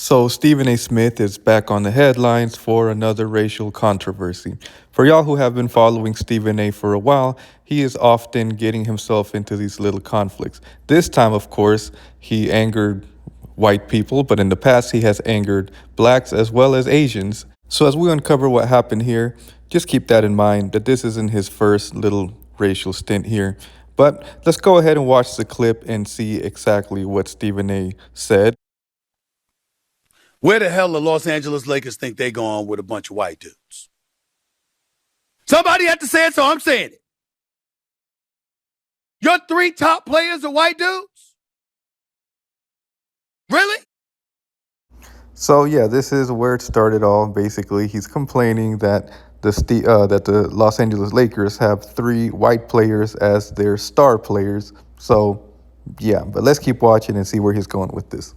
So, Stephen A. Smith is back on the headlines for another racial controversy. For y'all who have been following Stephen A. for a while, he is often getting himself into these little conflicts. This time, of course, he angered white people, but in the past, he has angered blacks as well as Asians. So, as we uncover what happened here, just keep that in mind that this isn't his first little racial stint here. But let's go ahead and watch the clip and see exactly what Stephen A. said. Where the hell the Los Angeles Lakers think they going with a bunch of white dudes? Somebody had to say it, so I'm saying it. Your three top players are white dudes? Really? So yeah, this is where it started all. Basically, he's complaining that the Los Angeles Lakers have three white players as their star players. So yeah, but let's keep watching and see where he's going with this.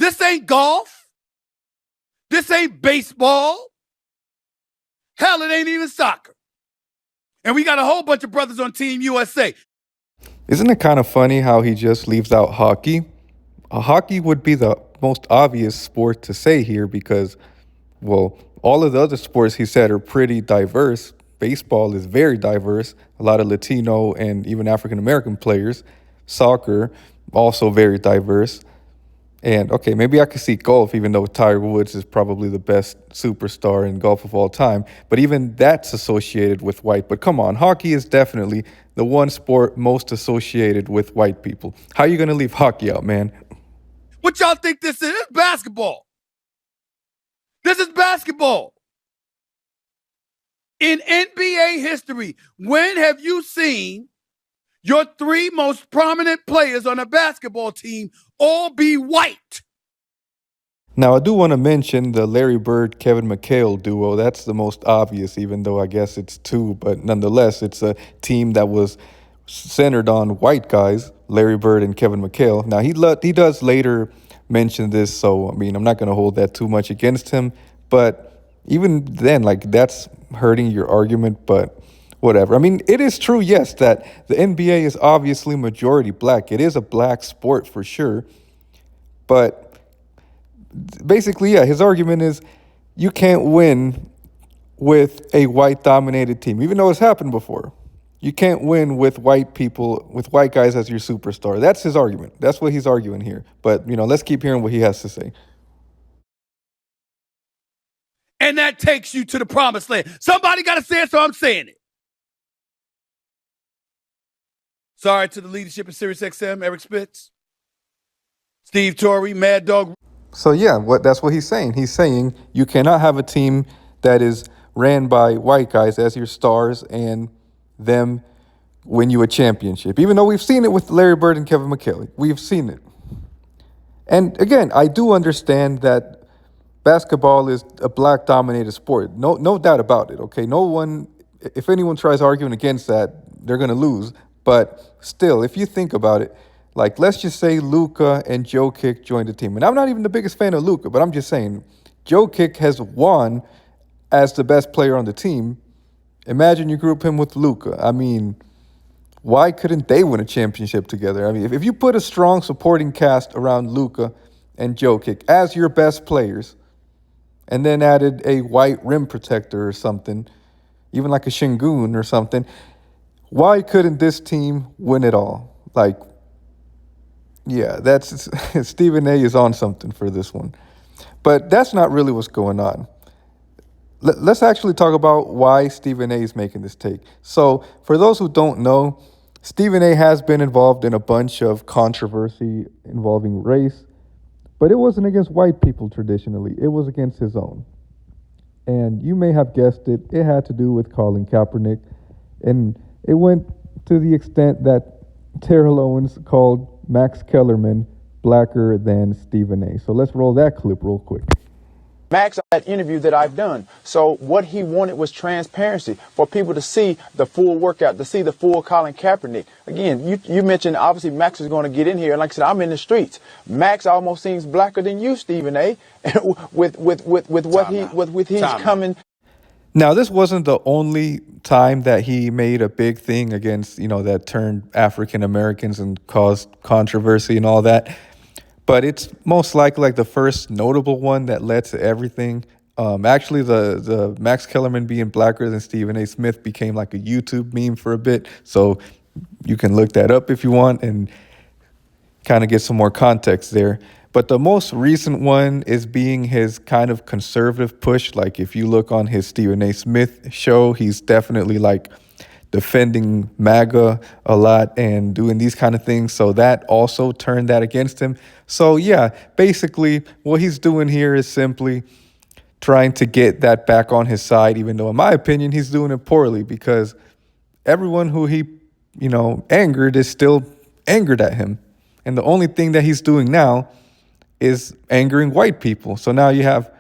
This ain't golf. This ain't baseball. Hell, it ain't even soccer. And we got a whole bunch of brothers on Team USA. Isn't it kind of funny how he just leaves out hockey? Hockey would be the most obvious sport to say here because, well, all of the other sports he said are pretty diverse. Baseball is very diverse, a lot of Latino and even African American players. Soccer, also very diverse. And okay, maybe I could see golf, even though Tiger Woods is probably the best superstar in golf of all time. But even that's associated with white. But come on, hockey is definitely the one sport most associated with white people. How are you going to leave hockey out, man? What y'all think this is? This is basketball. This is basketball. In NBA history, when have you seen your three most prominent players on a basketball team all be white? Now, I do want to mention the Larry Bird, Kevin McHale duo. That's the most obvious, even though I guess it's two. But nonetheless, it's a team that was centered on white guys, Larry Bird and Kevin McHale. Now, he does later mention this, so, I mean, I'm not going to hold that too much against him. But even then, like, that's hurting your argument, but whatever. I mean, it is true, yes, that the NBA is obviously majority black. It is a black sport for sure. But basically, yeah, his argument is you can't win with a white dominated team, even though it's happened before. You can't win with white people, with white guys as your superstar. That's his argument. That's what he's arguing here. But, let's keep hearing what he has to say. And that takes you to the promised land. Somebody got to say it, so I'm saying it. Sorry to the leadership of SiriusXM, Eric Spitz, Steve Torrey, Mad Dog. So yeah, that's what he's saying. He's saying you cannot have a team that is ran by white guys as your stars and them win you a championship. Even though we've seen it with Larry Bird and Kevin McHale. We've seen it. And again, I do understand that basketball is a black dominated sport. No doubt about it, okay? No one, if anyone tries arguing against that, they're going to lose. But still, if you think about it, like, let's just say Luka and Jokic joined the team. And I'm not even the biggest fan of Luka, but I'm just saying, Jokic has won as the best player on the team. Imagine you group him with Luka. I mean, why couldn't they win a championship together? I mean, if you put a strong supporting cast around Luka and Jokic as your best players, and then added a white rim protector or something, even like a Shingun or something, why couldn't this team win it all? Like, yeah, that's Stephen A. is on something for this one. But that's not really what's going on. Let's actually talk about why Stephen A. is making this take. So for those who don't know, Stephen A. has been involved in a bunch of controversy involving race, but it wasn't against white people traditionally. It was against his own. And you may have guessed it, it had to do with Colin Kaepernick. And it went to the extent that Terrell Owens called Max Kellerman blacker than Stephen A. So let's roll that clip real quick. Max, that interview that I've done. So what he wanted was transparency for people to see the full workout, to see the full Colin Kaepernick. Again, you mentioned obviously Max is going to get in here. And like I said, I'm in the streets. Max almost seems blacker than you, Stephen A. with what he's coming. Now, this wasn't the only time that he made a big thing against, that turned African Americans and caused controversy and all that. but it's most likely like the first notable one that led to everything. Actually, the Max Kellerman being blacker than Stephen A. Smith became like a YouTube meme for a bit, so you can look that up if you want and kind of get some more context there. But the most recent one is being his kind of conservative push. Like if you look on his Stephen A. Smith show, he's definitely like defending MAGA a lot and doing these kind of things. So that also turned that against him. So yeah, basically what he's doing here is simply trying to get that back on his side, even though in my opinion, he's doing it poorly because everyone who he, angered is still angered at him. And the only thing that he's doing now is angering white people. So now you have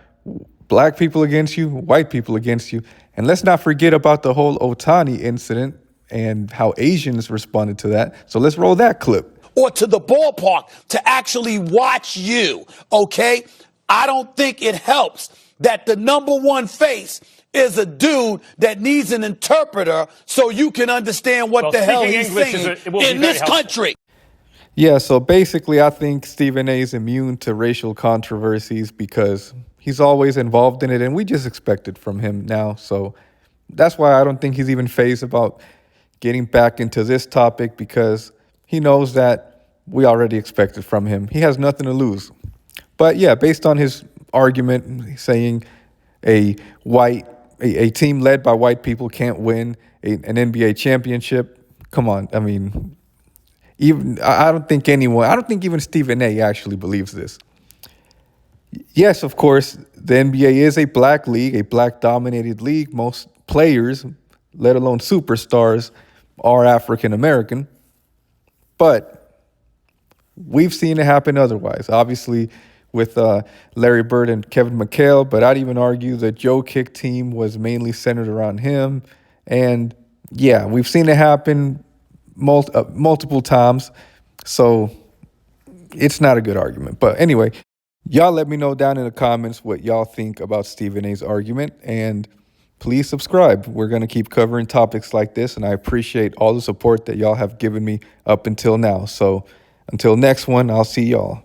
black people against you, white people against you. And let's not forget about the whole Otani incident and how Asians responded to that. So let's roll that clip. Or to the ballpark to actually watch you, okay? I don't think it helps that the number one face is a dude that needs an interpreter so you can understand what the hell he's saying in this country. Yeah, so basically, I think Stephen A is immune to racial controversies because he's always involved in it, and we just expect it from him now. So that's why I don't think he's even fazed about getting back into this topic because he knows that we already expect it from him. He has nothing to lose. But yeah, based on his argument saying a team led by white people can't win an NBA championship, come on, I mean, I don't think even Stephen A actually believes this. Yes, of course, the NBA is a black league, a black dominated league. Most players, let alone superstars, are African American. But we've seen it happen otherwise. Obviously, with Larry Bird and Kevin McHale, but I'd even argue the Joe Kick team was mainly centered around him. And yeah, we've seen it happen multiple times, so it's not a good argument. But anyway, y'all let me know down in the comments what y'all think about Stephen A's argument, and please subscribe. We're going to keep covering topics like this, and I appreciate all the support that y'all have given me up until now. So until next one, I'll see y'all.